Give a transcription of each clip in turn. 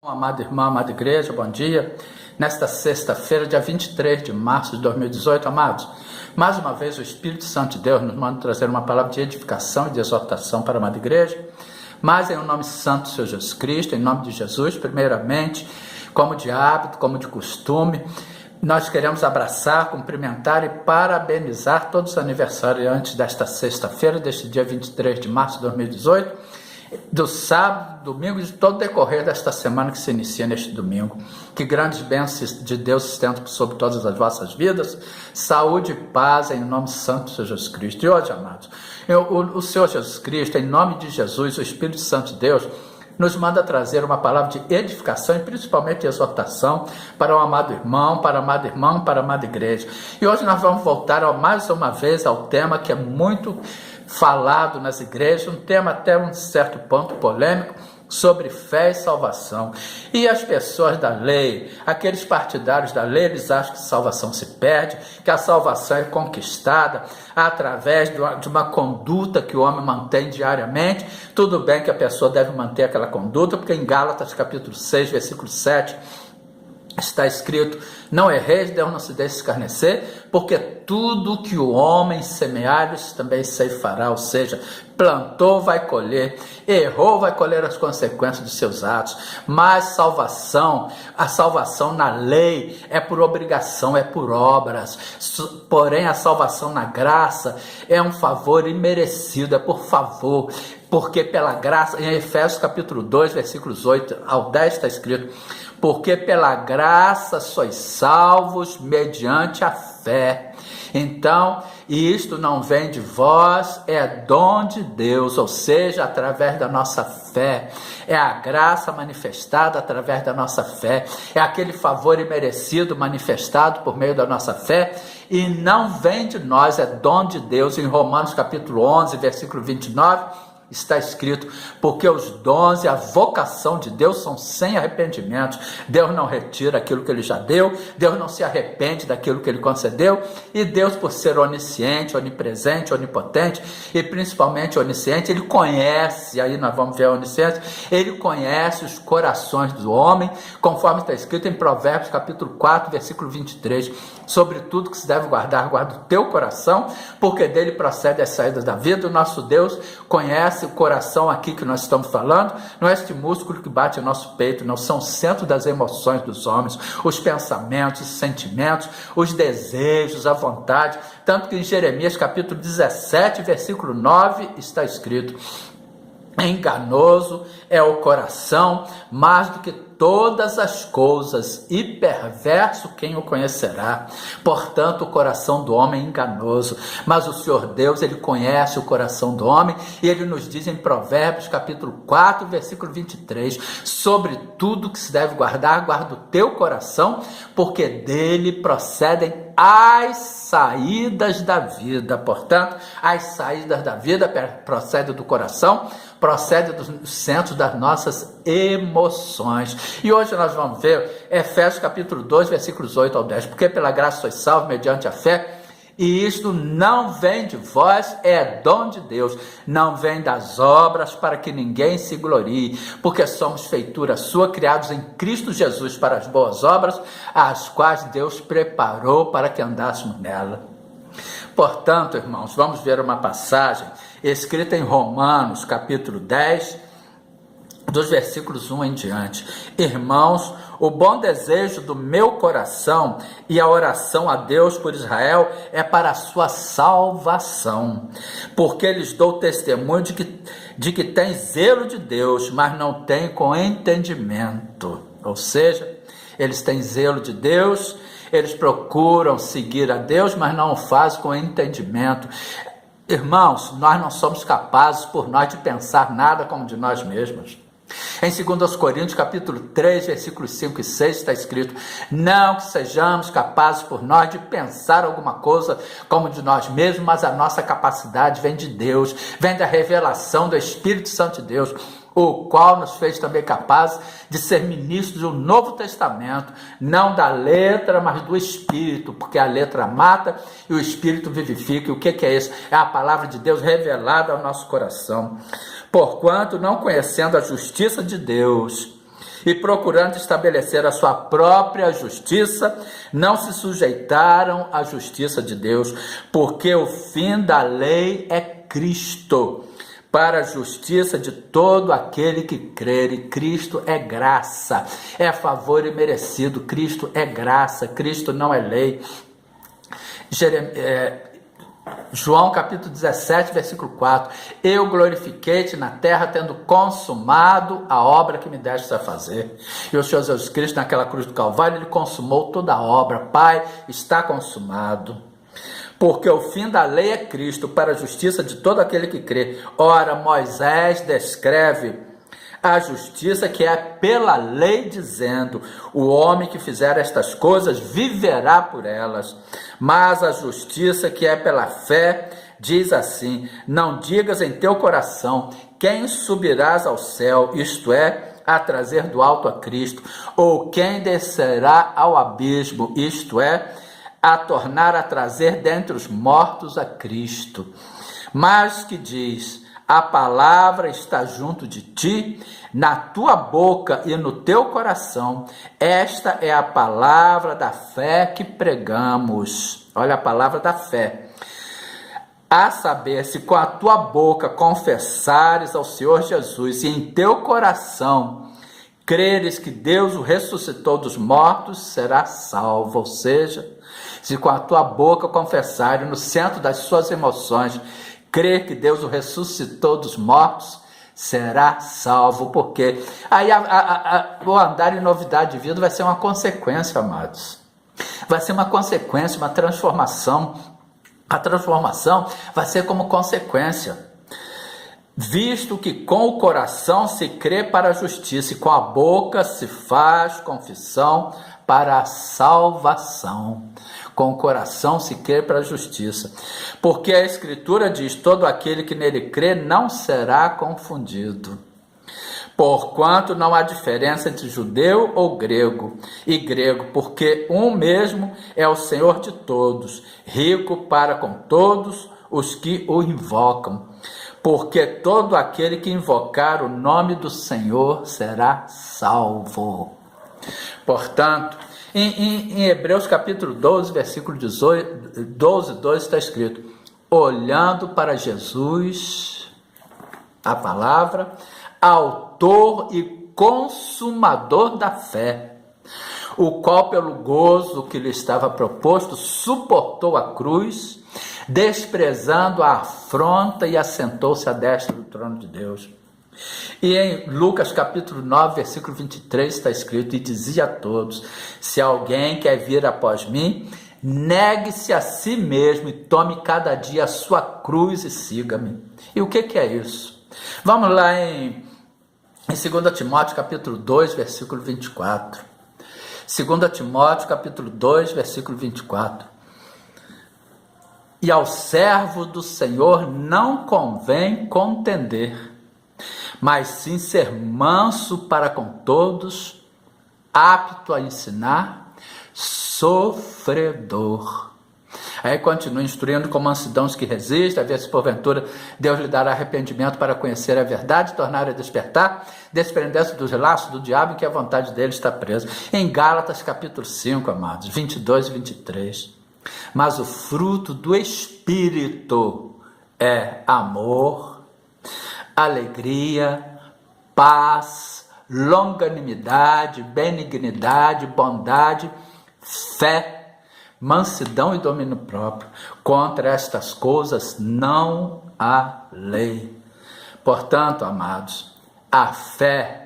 Amado irmão, amada igreja, bom dia. Nesta sexta-feira, dia 23 de março de 2018, amados, mais uma vez o Espírito Santo de Deus nos manda trazer uma palavra de edificação e de exortação para a amada igreja, mas em nome santo do Senhor Jesus Cristo, em nome de Jesus, primeiramente, como de hábito, como de costume, nós queremos abraçar, cumprimentar e parabenizar todos os aniversariantes desta sexta-feira, deste dia 23 de março de 2018, do sábado, domingo e de todo o decorrer desta semana que se inicia neste domingo. Que grandes bênçãos de Deus estendam sobre todas as vossas vidas, saúde e paz em nome santo do Senhor Jesus Cristo. E hoje, amados, o Senhor Jesus Cristo, em nome de Jesus, o Espírito Santo de Deus, nos manda trazer uma palavra de edificação e principalmente de exortação para o amado irmão, para a amada irmã, para a amada igreja. E hoje nós vamos voltar mais uma vez ao tema que é muito falado nas igrejas, um tema até um certo ponto polêmico, sobre fé e salvação. E as pessoas da lei, aqueles partidários da lei, eles acham que a salvação se perde, que a salvação é conquistada através de uma conduta que o homem mantém diariamente. Tudo bem que a pessoa deve manter aquela conduta, porque em Gálatas capítulo 6, versículo 7, está escrito: não erreis, Deus não se deixe escarnecer, porque tudo que o homem semear, isso também ceifará. Ou seja, plantou, vai colher, errou, vai colher as consequências dos seus atos. Mas a salvação na lei é por obrigação, é por obras. Porém, a salvação na graça é um favor imerecido, é por favor. Porque pela graça, em Efésios capítulo 2, versículos 8 ao 10 está escrito: porque pela graça sois salvos mediante a fé. Então, e isto não vem de vós, é dom de Deus, ou seja, através da nossa fé. É a graça manifestada através da nossa fé. É aquele favor imerecido manifestado por meio da nossa fé. E não vem de nós, é dom de Deus. Em Romanos capítulo 11, versículo 29, está escrito: porque os dons e a vocação de Deus são sem arrependimento. Deus não retira aquilo que Ele já deu, Deus não se arrepende daquilo que Ele concedeu, e Deus, por ser onisciente, onipresente, onipotente e principalmente onisciente, Ele conhece, aí nós vamos ver a onisciência, Ele conhece os corações do homem, conforme está escrito em Provérbios capítulo 4, versículo 23, sobre tudo que se deve guardar, guarda o teu coração, porque dele procede as saídas da vida. O nosso Deus conhece o coração aqui que nós estamos falando, não é este músculo que bate no nosso peito, não, são o centro das emoções dos homens, os pensamentos, os sentimentos, os desejos, a vontade, tanto que em Jeremias capítulo 17, versículo 9, está escrito: enganoso é o coração mais do que todas as coisas, e perverso quem o conhecerá. Portanto, o coração do homem é enganoso, mas o Senhor Deus, Ele conhece o coração do homem, e Ele nos diz em Provérbios capítulo 4, versículo 23, sobre tudo que se deve guardar, guarda o teu coração, porque dele procedem as saídas da vida. Portanto, as saídas da vida procedem do coração, procede dos centros das nossas emoções. E hoje nós vamos ver Efésios capítulo 2, versículos 8 ao 10. Porque pela graça sois salvos mediante a fé, e isto não vem de vós, é dom de Deus, não vem das obras, para que ninguém se glorie, porque somos feitura sua, criados em Cristo Jesus para as boas obras, as quais Deus preparou para que andássemos nela. Portanto, irmãos, vamos ver uma passagem escrita em Romanos capítulo 10, dos versículos 1 em diante. Irmãos, o bom desejo do meu coração e a oração a Deus por Israel é para a sua salvação, porque lhes dou testemunho de que tem zelo de Deus, mas não tem com entendimento. Ou seja, eles têm zelo de Deus, eles procuram seguir a Deus, mas não o fazem com entendimento. Irmãos, nós não somos capazes por nós de pensar nada como de nós mesmos. Em 2 Coríntios capítulo 3, versículos 5 e 6 está escrito: não que sejamos capazes por nós de pensar alguma coisa como de nós mesmos, mas a nossa capacidade vem de Deus, vem da revelação do Espírito Santo de Deus, o qual nos fez também capazes de ser ministros do Novo Testamento, não da letra, mas do Espírito, porque a letra mata e o Espírito vivifica. E o que é isso? É a palavra de Deus revelada ao nosso coração. Porquanto, não conhecendo a justiça de Deus e procurando estabelecer a sua própria justiça, não se sujeitaram à justiça de Deus, porque o fim da lei é Cristo, para a justiça de todo aquele que crer. E Cristo é graça, é favor imerecido. Cristo é graça, Cristo não é lei. João capítulo 17, versículo 4: eu glorifiquei-te na terra, tendo consumado a obra que me deste a fazer. E o Senhor Jesus Cristo, naquela cruz do Calvário, ele consumou toda a obra. Pai, está consumado. Porque o fim da lei é Cristo, para a justiça de todo aquele que crê. Ora, Moisés descreve a justiça que é pela lei, dizendo: o homem que fizer estas coisas viverá por elas. Mas a justiça que é pela fé diz assim: não digas em teu coração, quem subirás ao céu, isto é, a trazer do alto a Cristo, ou quem descerá ao abismo, isto é, a tornar a trazer dentre os mortos a Cristo. Mas que diz: a palavra está junto de ti, na tua boca e no teu coração. Esta é a palavra da fé que pregamos. Olha a palavra da fé. A saber, se com a tua boca confessares ao Senhor Jesus e em teu coração creres que Deus o ressuscitou dos mortos, será salvo. Ou seja, se com a tua boca confessares no centro das suas emoções, crer que Deus o ressuscitou dos mortos, será salvo. Porque aí o andar em novidade de vida vai ser uma consequência, amados. Vai ser uma consequência, uma transformação. A transformação vai ser como consequência. Visto que com o coração se crê para a justiça e com a boca se faz confissão para a salvação. Com o coração se crê para a justiça. Porque a Escritura diz: todo aquele que nele crê não será confundido. Porquanto não há diferença entre judeu ou grego, porque um mesmo é o Senhor de todos, rico para com todos os que o invocam. Porque todo aquele que invocar o nome do Senhor será salvo. Portanto, em Hebreus capítulo 12, versículo 12 está escrito: olhando para Jesus, a palavra, autor e consumador da fé, o qual pelo gozo que lhe estava proposto suportou a cruz, desprezando a afronta, e assentou-se à destra do trono de Deus. E em Lucas capítulo 9, versículo 23 está escrito: e dizia a todos: se alguém quer vir após mim, negue-se a si mesmo e tome cada dia a sua cruz e siga-me. E o que é isso? Vamos lá em 2 Timóteo capítulo 2, versículo 24. 2 Timóteo capítulo 2, versículo 24. E ao servo do Senhor não convém contender, mas sim ser manso para com todos, apto a ensinar, sofredor. Aí continua: instruindo com mansidão os que resistem, a ver se porventura Deus lhe dará arrependimento para conhecer a verdade, tornar a despertar, desprender-se dos laços do diabo em que a vontade dele está presa. Em Gálatas capítulo 5, amados, 22 e 23. Mas o fruto do Espírito é amor, alegria, paz, longanimidade, benignidade, bondade, fé, mansidão e domínio próprio. Contra estas coisas não há lei. Portanto, amados, a fé,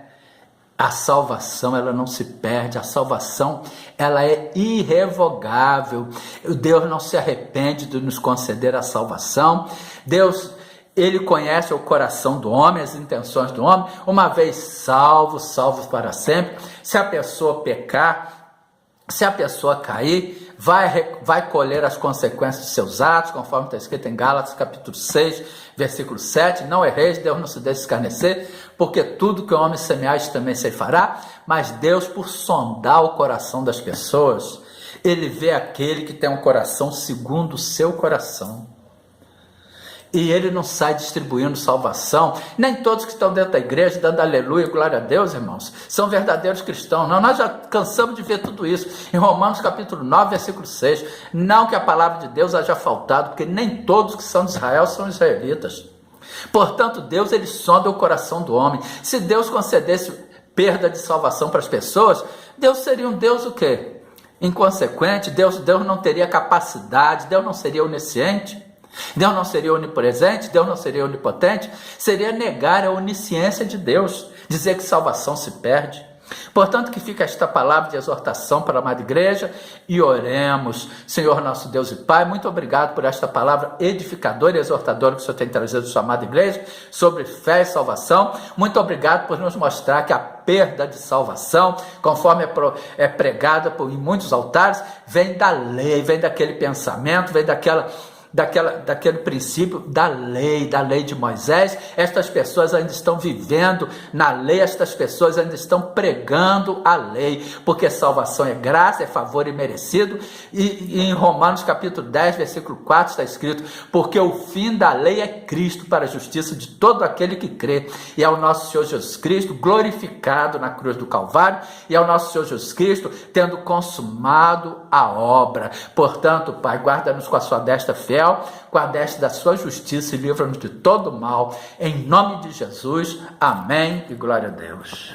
a salvação, ela não se perde. A salvação, ela é irrevogável. Deus não se arrepende de nos conceder a salvação. Deus, ele conhece o coração do homem, as intenções do homem. Uma vez salvo, salvo para sempre. Se a pessoa pecar, se a pessoa cair, vai colher as consequências de seus atos, conforme está escrito em Gálatas capítulo 6, versículo 7. Não erreis, Deus não se deixe escarnecer, porque tudo que o homem semear, isso também se fará. Mas Deus, por sondar o coração das pessoas, ele vê aquele que tem um coração segundo o seu coração. E ele não sai distribuindo salvação. Nem todos que estão dentro da igreja dando aleluia, glória a Deus, irmãos, são verdadeiros cristãos. Não, nós já cansamos de ver tudo isso. Em Romanos capítulo 9, versículo 6. Não que a palavra de Deus haja faltado, porque nem todos que são de Israel são israelitas. Portanto, Deus, ele sonda o coração do homem. Se Deus concedesse perda de salvação para as pessoas, Deus seria um Deus o quê? Inconsequente. Deus não teria capacidade, Deus não seria onisciente. Deus não seria onipresente, Deus não seria onipotente, seria negar a onisciência de Deus, dizer que salvação se perde. Portanto, que fica esta palavra de exortação para a amada igreja e oremos. Senhor nosso Deus e Pai, muito obrigado por esta palavra edificadora e exortadora que o Senhor tem trazido à sua amada igreja sobre fé e salvação. Muito obrigado por nos mostrar que a perda de salvação, conforme é pregada em muitos altares, vem da lei, vem daquele pensamento, vem daquele princípio da lei de Moisés. Estas pessoas ainda estão vivendo na lei, estas pessoas ainda estão pregando a lei, porque salvação é graça, é favor imerecido, e em Romanos capítulo 10, versículo 4 está escrito, porque o fim da lei é Cristo para a justiça de todo aquele que crê, e é o nosso Senhor Jesus Cristo glorificado na cruz do Calvário, e é o nosso Senhor Jesus Cristo tendo consumado a obra. Portanto, Pai, guarda-nos com a sua destra fé, com a destra da sua justiça e livra-nos de todo mal, em nome de Jesus, amém e glória a Deus.